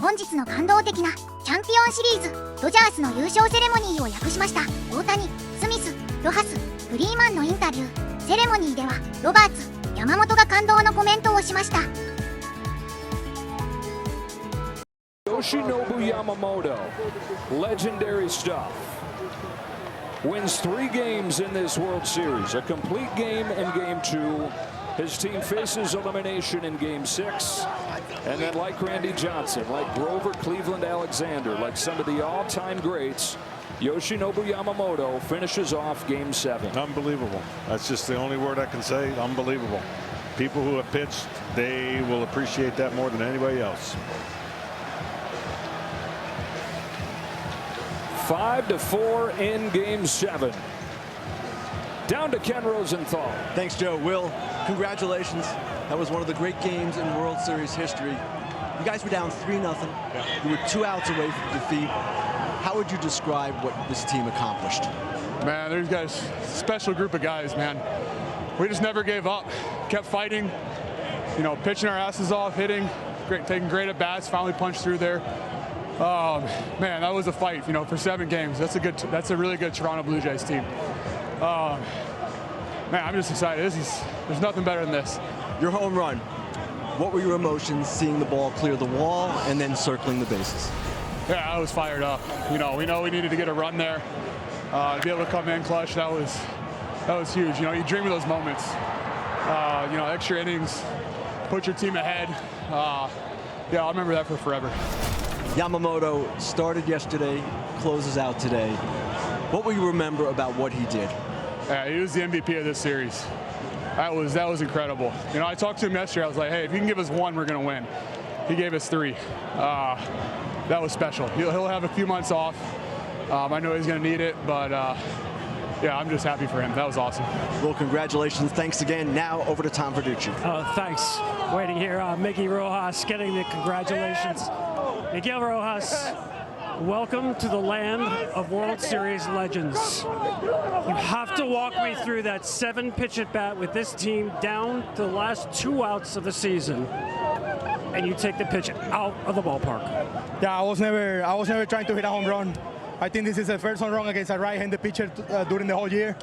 本日の感動的なチャンピオンシリーズドジャースの優勝セレモニーを訳しました。大谷、スミス、ロハス、フリーマンのインタビュー。セレモニーではロバーツ、山本が感動のコメントをしました。Yoshinobu Yamamoto, legendary stuff. Wins 3 games in this World Series, a complete game in Game 2. His team faces elimination in Game 6. And then like Randy Johnson, like Grover Cleveland Alexander, like some of the all-time greats, Yoshinobu Yamamoto finishes off Game 7. Unbelievable. That's just the only word I can say. Unbelievable. People who have pitched, they will appreciate that more than anybody else. 5-4 in Game 7. Down to Ken Rosenthal. Thanks, Joe. Will, congratulations. That was one of the great games in World Series history. You guys were down 3-0. Yeah. You were 2 outs away from defeat. How would you describe what this team accomplished? Man, these guys, special group of guys, man. We just never gave up. Kept fighting, you know, pitching our asses off, hitting, great, taking great at bats, finally punched through there. Man, that was a fight, you know, for 7 games. That's a really good Toronto Blue Jays team. Man, I'm just excited. There's nothing better than this. Your home run. What were your emotions seeing the ball clear the wall and then circling the bases? Yeah, I was fired up. You know we needed to get a run there. To be able to come in clutch, that was huge. You know, you dream of those moments. You know, extra innings, put your team ahead. Yeah, I'll remember that for forever. Yamamoto started yesterday, closes out today. What will you remember about what he did? Yeah, he was the MVP of this series. That was incredible. You know, I talked to him yesterday. I was like, hey, if you can give us 1, we're going to win. He gave us 3. That was special. He'll have a few months off. I know he's going to need it, but yeah, I'm just happy for him. That was awesome. Well, congratulations. Thanks again. Now over to Tom Verducci. Thanks. Waiting here, Miguel Rojas getting the congratulations. Miguel Rojas, welcome to the land of World Series legends. You have to walk me through that 7-pitch at bat with this team down to the last 2 outs of the season, and you take the pitch out of the ballpark. Yeah, I was never trying to hit a home run. I think this is the first home run against a right-handed pitcher during the whole year,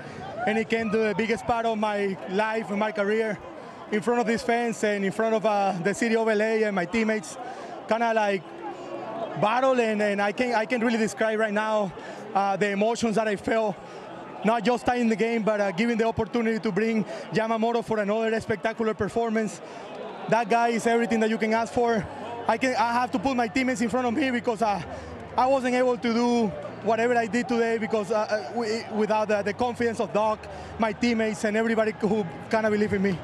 and it came to the biggest part of my life and my career, in front of these fans and in front of the city of LA and my teammates. Kind of like battle, and I can really describe right now the emotions that I felt, not just tying the game, but giving the opportunity to bring Yamamoto for another spectacular performance. That guy is everything that you can ask for. I have to put my teammates in front of me because I wasn't able to do whatever I did today because without the confidence of Doc, my teammates, and everybody who kind of believe in me.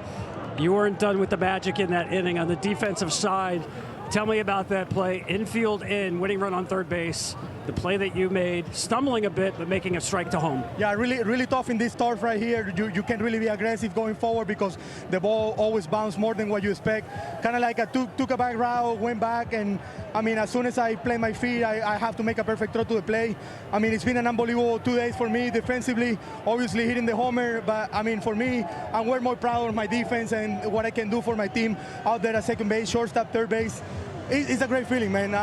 You weren't done with the magic in that inning on the defensive side. Tell me about that play, infield in, winning run on third base, the play that you made, stumbling a bit, but making a strike to home. Yeah, really tough in this turf right here. You can't really be aggressive going forward because the ball always bounces more than what you expect. Kind of like I took a back route, went back, and I mean, as soon as I play my feet, I have to make a perfect throw to the play. I mean, it's been an unbelievable 2 days for me defensively, obviously hitting the homer, but I mean, for me, I'm way more proud of my defense and what I can do for my team out there at second base, shortstop, third base. It's a great feeling, man.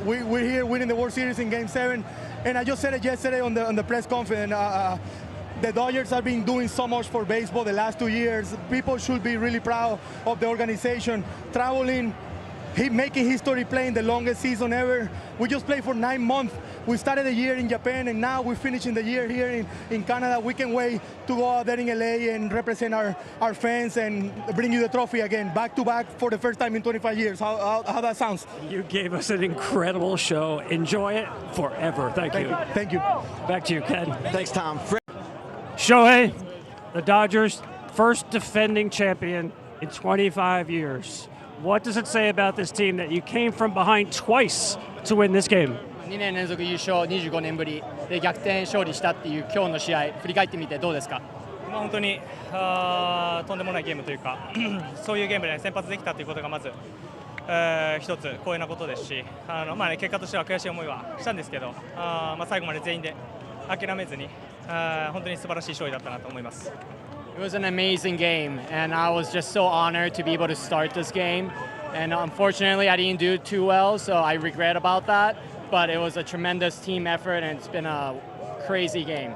We're here winning the World Series in Game 7, and I just said it yesterday on the press conference. The Dodgers have been doing so much for baseball the last 2 years. People should be really proud of the organization. Traveling, making history, playing the longest season ever. We just played for 9 months. We started the year in Japan, and now we're finishing the year here in Canada. We can't wait to go out there in LA and represent our fans and bring you the trophy again, back-to-back for the first time in 25 years. How that sounds? You gave us an incredible show. Enjoy it forever. Thank you. Thank you. Back to you, Ken. Thanks, Tom. Shohei, the Dodgers' first defending champion in 25 years. What does it say about this team that you came from behind twice to win this game? 2年連続優勝、25年ぶりで逆転勝利したっていう今日の試合、振り返ってみてどうですか？本当にとんでもないゲームというかそういうゲームで、先発できたということがまず、一つ光栄なことですし、結果としては悔しい思いはしたんですけど、最後まで全員で諦めずに本当に素晴らしい勝利だったなと思います。It was an amazing game, and I was just so honored to be able to start this game. And unfortunately, I didn't do too well, so I regret about that. But it was a tremendous team effort, and it's been a crazy game.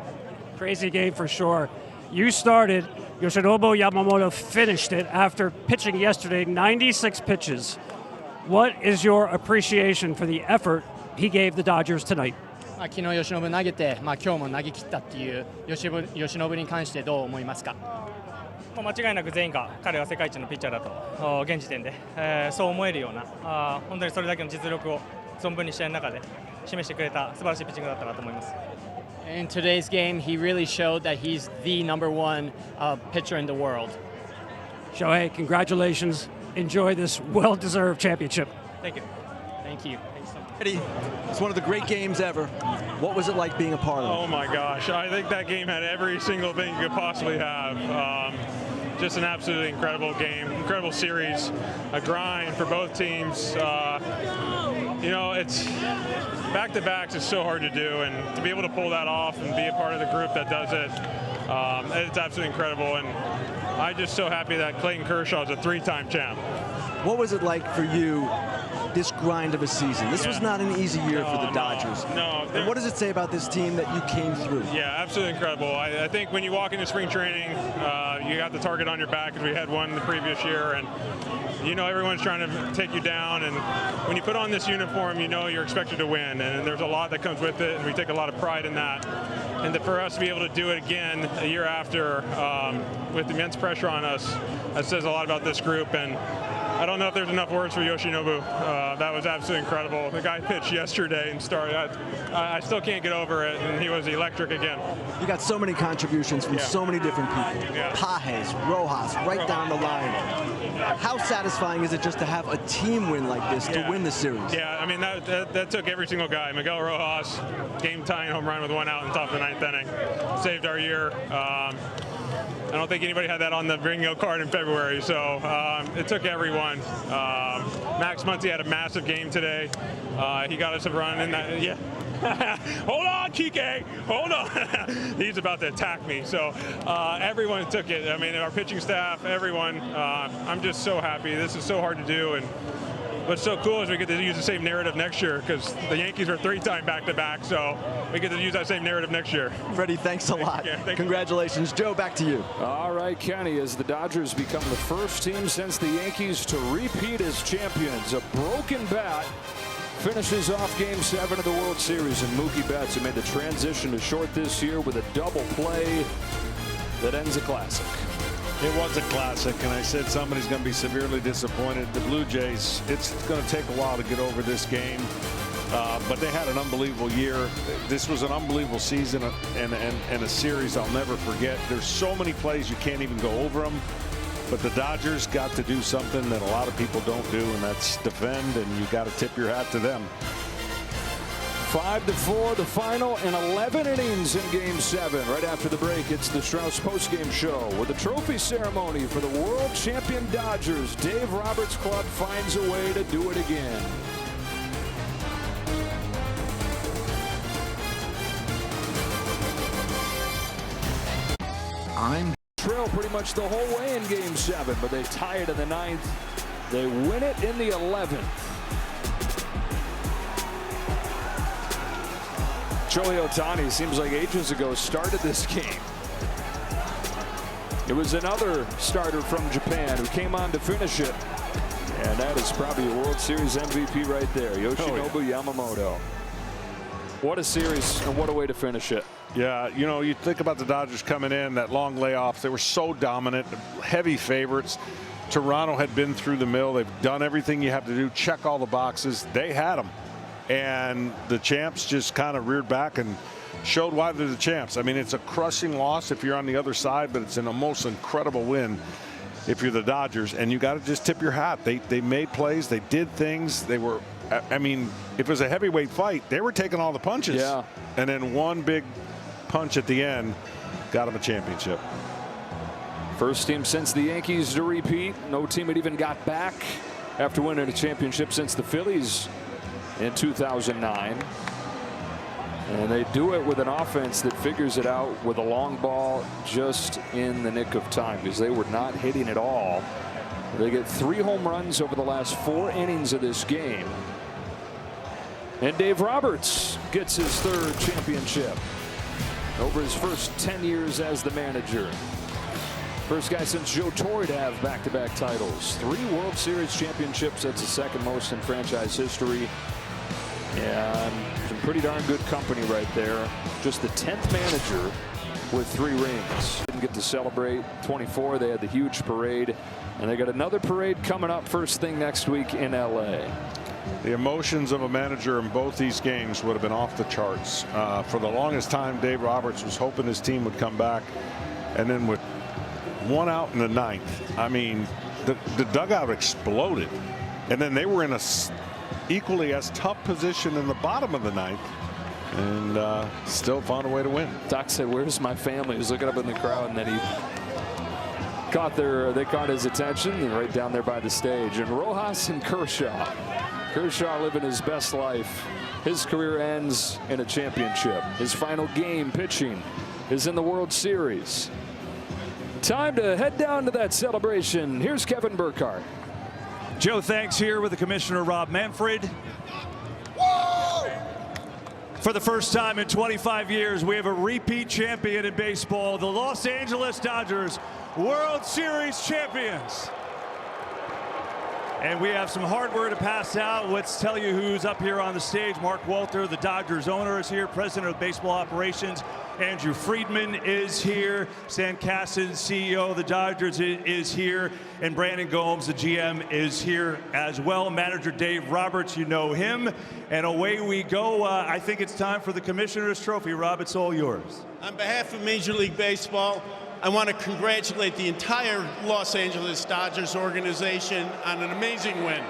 Crazy game for sure. You started, Yoshinobu Yamamoto finished it after pitching yesterday 96 pitches. What is your appreciation for the effort he gave the Dodgers tonight? 昨日由伸投げて、今日も投げ切ったっていう由伸に関してどう思いますか？間違いなく全員が彼は世界一のピッチャーだと現時点で、そう思えるような本当にそれだけの実力を存分に試合の中で示してくれた素晴らしいピッチングだったなと思います。In today's game, he really showed that he's the #1 pitcher in the world. Shohei, congratulations. Enjoy this well-deserved championship. Thank you. Thank you. Freddie, it's one of the great games ever. What was it like being a part of it? Oh my gosh, I think that game had every single thing you could possibly have. Just an absolutely incredible game, incredible series, a grind for both teams. You know, it's back-to-backs is so hard to do, and to be able to pull that off and be a part of the group that does it, it's absolutely incredible. And I'm just so happy that Clayton Kershaw is a 3-time champ. What was it like for you, this grind of a season? This was not an easy year for the Dodgers. No. And what does it say about this team that you came through? Yeah, absolutely incredible. I think when you walk into spring training, you got the target on your back because we had one the previous year, and you know everyone's trying to take you down. And when you put on this uniform, you know you're expected to win, and there's a lot that comes with it, and we take a lot of pride in that. And for us to be able to do it again a year after with immense pressure on us, that says a lot about this group. And I don't know if there's enough words for Yoshinobu. That was absolutely incredible. The guy pitched yesterday and started. I still can't get over it, and he was electric again. You got so many contributions from so many different people. Yeah. Pages, Rojas, right down the line. How satisfying is it just to have a team win like this to win the series? Yeah, I mean, that took every single guy. Miguel Rojas, game-tying home run with 1 out in the top of the 9th inning. Saved our year. I don't think anybody had that on the bingo card in February, so it took everyone. Max Muncy had a massive game today. He got us a run in that. Yeah. Hold on, Kike. Hold on. He's about to attack me. So everyone took it. I mean, our pitching staff, everyone. I'm just so happy. This is so hard to do, and what's so cool is we get to use the same narrative next year because the Yankees are 3-time back-to-back, so we get to use that same narrative next year. Freddie, thanks a lot. Congratulations. Joe, back to you. All right, Kenny, as the Dodgers become the first team since the Yankees to repeat as champions, a broken bat finishes off Game 7 of the World Series, and Mookie Betts, who made the transition to short this year with a double play that ends a classic. It was a classic, and I said somebody's going to be severely disappointed. The Blue Jays, it's going to take a while to get over this game, but they had an unbelievable year. This was an unbelievable season and a series I'll never forget. There's so many plays you can't even go over them, but the Dodgers got to do something that a lot of people don't do, and that's defend, and you got to tip your hat to them. 5-4 the final, and 11 innings in Game 7. Right after the break, it's the Strauss postgame show with the trophy ceremony for the world champion Dodgers. Dave Roberts' club finds a way to do it again. I'm Trail pretty much the whole way in Game 7, but they tie it in the 9th. They win it in the 11th. Shohei Ohtani seems like ages ago started this game. It was another starter from Japan who came on to finish it. And that is probably a World Series MVP right there, Yoshinobu Yamamoto. What a series, and what a way to finish it. Yeah, you know, you think about the Dodgers coming in, that long layoff. They were so dominant, heavy favorites. Toronto had been through the mill. They've done everything you have to do, check all the boxes. They had them. And the champs just kind of reared back and showed why they're the champs. I mean, it's a crushing loss if you're on the other side, but it's a most incredible win if you're the Dodgers. And you got to just tip your hat. They made plays. They did things. They were, I mean, if it was a heavyweight fight, they were taking all the punches. Yeah. And then one big punch at the end got them a championship. First team since the Yankees to repeat. No team had even got back after winning a championship since the Phillies in 2009. And they do it with an offense that figures it out with a long ball just in the nick of time, because they were not hitting at all. They get 3 home runs over the last 4 innings of this game. And Dave Roberts gets his 3rd championship over his first 10 years as the manager. First guy since Joe Torre to have back-to-back titles. 3 World Series championships. That's the 2nd most in franchise history. And some pretty darn good company right there. Just the 10th manager with 3 rings. Didn't get to celebrate 24. They had the huge parade. And they got another parade coming up first thing next week in LA. The emotions of a manager in both these games would have been off the charts. For the longest time, Dave Roberts was hoping his team would come back. And then with 1 out in the 9th, I mean, the dugout exploded. And then they were in a equally as tough position in the bottom of the 9th, and still found a way to win. Doc said, "Where's my family?" He was looking up in the crowd, and then they caught his attention right down there by the stage. And Rojas and Kershaw living his best life. His career ends in a championship. His final game pitching is in the World Series. Time to head down to that celebration. Here's Kevin Burkhardt. Joe, thanks, here with the Commissioner Rob Manfred. For the first time in 25 years, we have a repeat champion in baseball, the Los Angeles Dodgers, World Series champions. And we have some hardware to pass out. Let's tell you who's up here on the stage. Mark Walter, the Dodgers owner, is here. President of Baseball Operations, Andrew Friedman, is here. Stan Kasten, CEO of the Dodgers, is here. And Brandon Gomes, the GM, is here as well. Manager Dave Roberts, you know him. And away we go. I think it's time for the Commissioner's Trophy. Rob, it's all yours. On behalf of Major League Baseball, I want to congratulate the entire Los Angeles Dodgers organization on an amazing win.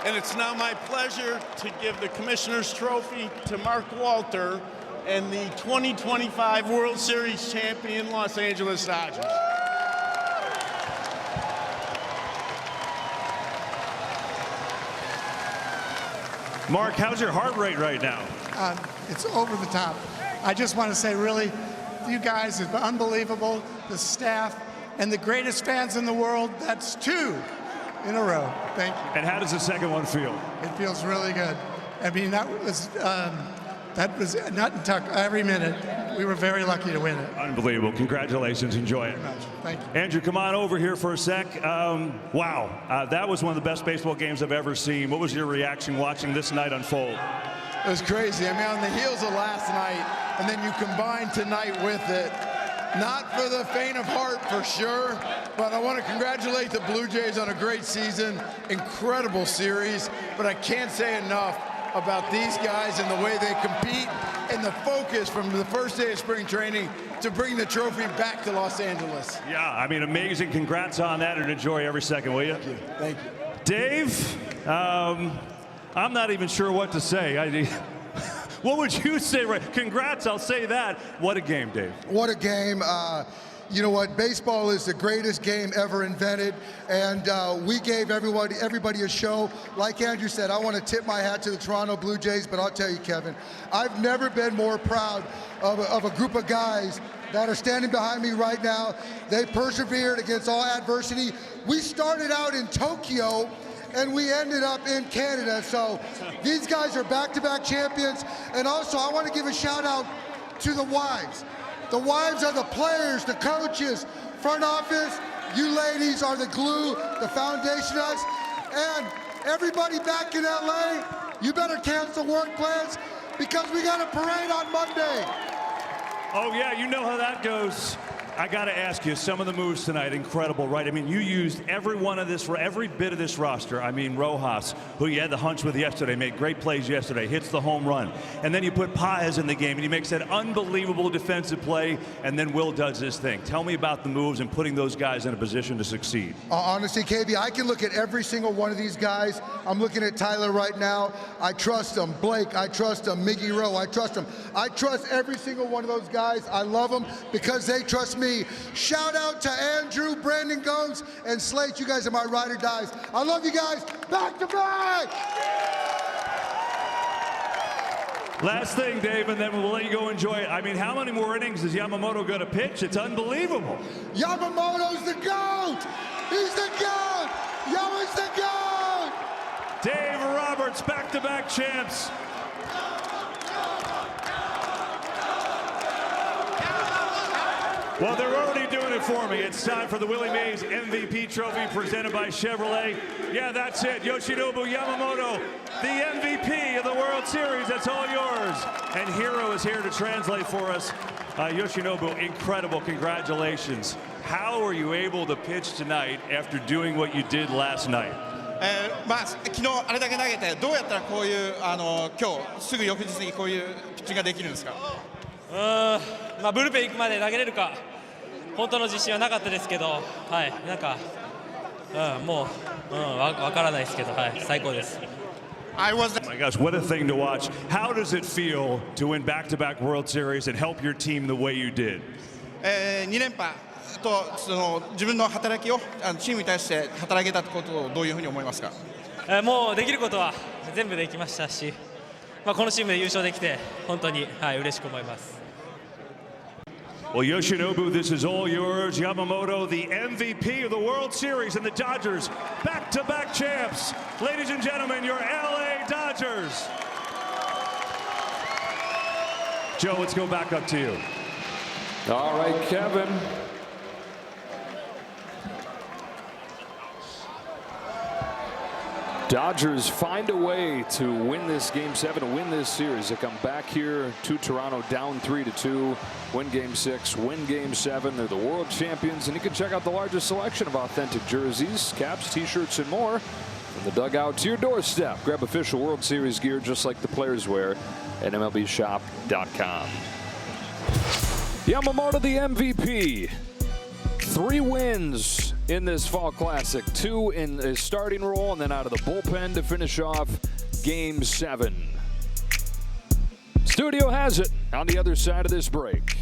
And it's now my pleasure to give the Commissioner's Trophy to Mark Walter and the 2025 World Series champion Los Angeles Dodgers. Mark, how's your heart rate right now? It's over the top. I just want to say, really, you guys are unbelievable, the staff, and the greatest fans in the world. That's 2 in a row. Thank you. And how does the second one feel? It feels really good. I mean, that was not in tuck every minute. We were very lucky to win it. Unbelievable. Congratulations. Enjoy it. Thank you. Andrew, come on over here for a sec. Wow. That was one of the best baseball games I've ever seen. What was your reaction watching this night unfold? It was crazy. I mean, on the heels of last night, and then you combine tonight with it. Not for the faint of heart, for sure, but I want to congratulate the Blue Jays on a great season, incredible series, but I can't say enough about these guys and the way they compete and the focus from the first day of spring training to bring the trophy back to Los Angeles. Yeah, I mean, amazing. Congrats on that, and enjoy every second, will you? Thank you. Thank you. Dave, I'm not even sure what to say. What would you say? Congrats, I'll say that. What a game, Dave. What a game. You know what? Baseball is the greatest game ever invented, and we gave everybody a show. Like Andrew said, I want to tip my hat to the Toronto Blue Jays, but I'll tell you, Kevin, I've never been more proud of a group of guys that are standing behind me right now. They persevered against all adversity. We started out in Tokyo, and we ended up in Canada. So these guys are back-to-back champions. And also, I want to give a shout-out to the wives. The wives are the players, the coaches, front office. You ladies are the glue, the foundation of us. And everybody back in LA, you better cancel work plans because we got a parade on Monday. Oh, yeah, you know how that goes. I got to ask you, some of the moves tonight, incredible, right? I mean, you used every bit of this roster. I mean, Rojas, who you had the hunch with yesterday, made great plays yesterday, hits the home run. And then you put Paez in the game, and he makes that unbelievable defensive play, and then Will does this thing. Tell me about the moves and putting those guys in a position to succeed. Honestly, KB, I can look at every single one of these guys. I'm looking at Tyler right now. I trust him. Blake, I trust him. Miggy Rowe, I trust him. I trust every single one of those guys. I love them because they trust me. Shout out to Andrew, Brandon Gomes, and Slate. You guys are my ride or dies. I love you guys. Back to back! Last thing, Dave, and then we'll let you go enjoy it. I mean, how many more innings is Yamamoto going to pitch? It's unbelievable. Yamamoto's the GOAT! He's the GOAT! Yama's the GOAT! Dave Roberts, back-to-back champs. Well, they're already doing it for me. It's time for the Willie Mays MVP trophy presented by Chevrolet. Yeah, that's it. Yoshinobu Yamamoto, the MVP of the World Series. That's all yours. And Hiro is here to translate for us. Yoshinobu, incredible. Congratulations. How are you able to pitch tonight after doing what you did last night? 昨日あれだけ投げてどうやったらこういう今日すぐ翌日にこういうピッチングができるんですか？ブルペン行くまで投げれるか本当の自信はなかったですけど、はい、なんか、もう、わからないですけど、はい、最高です。Oh my gosh, what a thing to watch. How does it feel to win back-to-back World Series and help your team the way you did? 2連覇と自分の働きをチームに対して働けたことをどういうふうに思いますか？もうできることは全部できましたし、このチームで優勝できて本当に、嬉しく思います。Well, Yoshinobu, this is all yours. Yamamoto, the MVP of the World Series, and the Dodgers, back-to-back champs. Ladies and gentlemen, your LA Dodgers. Joe, let's go back up to you. All right, Kevin. Dodgers find a way to win this Game 7, to win this series. They come back here to Toronto down 3-2, win Game 6, win Game 7. They're the world champions, and you can check out the largest selection of authentic jerseys, caps, t-shirts, and more from the dugout to your doorstep. Grab official World Series gear just like the players wear at MLBshop.com. Yamamoto, the MVP. 3 wins in this Fall Classic, 2 in his starting role and then out of the bullpen to finish off Game 7. Studio has it on the other side of this break.